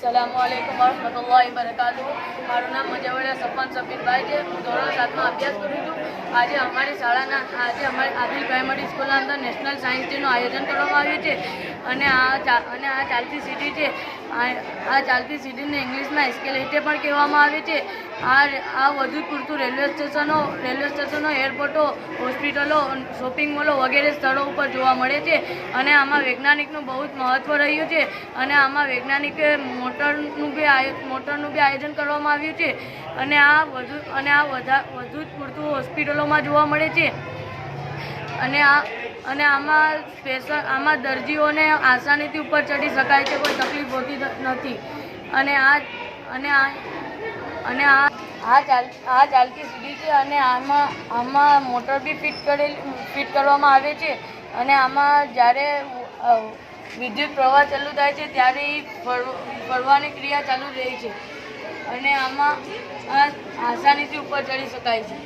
अस्सलामुअलैकुम वरहमतुल्लाहि वबरकातुहू। माરું નામ મજાવડિયા સપન સફીરભાઈ છે। હું ધોરણ 7માં અભ્યાસ કરું છું। આજે અમારી આદિલ પ્રાઇમરી સ્કૂલના અંદર નેશનલ સાયન્સ ડેનું આયોજન કરવામાં આવ્યું છે અને આ ચાલતી સીડી છે। આ ચાલતી સીડીને ઇંગ્લિશમાં એસ્કેલેટર પણ કહેવામાં આવે છે। આ વધુ પૂરતું રેલવે સ્ટેશનો, એરપોર્ટો, હોસ્પિટલો, શોપિંગ મોલો વગેરે સ્થળો ઉપર જોવા મળે છે અને આમાં વૈજ્ઞાનિકનું બહુ જ મહત્ત્વ રહ્યું છે અને આમાં વૈજ્ઞાનિકે મોટરનું બી આયોજન કરવામાં આવ્યું છે અને આ વધુ જ પૂરતું હોસ્પિટલોમાં જોવા મળે છે અને આમાં દર્દીઓને આસાનીથી ઉપર ચડી શકાય છે, કોઈ તકલીફ હોતી નથી અને આ ચાલતી સીડી છે અને આમાં મોટર બી ફિટ કરવામાં આવે છે અને આમાં જ્યારે વિદ્યુત પ્રવાહ ચાલુ થાય છે ત્યારે ફરવાની ક્રિયા ચાલુ રહે છે અને આમાં આસાનીથી ઉપર ચડી શકાય છે।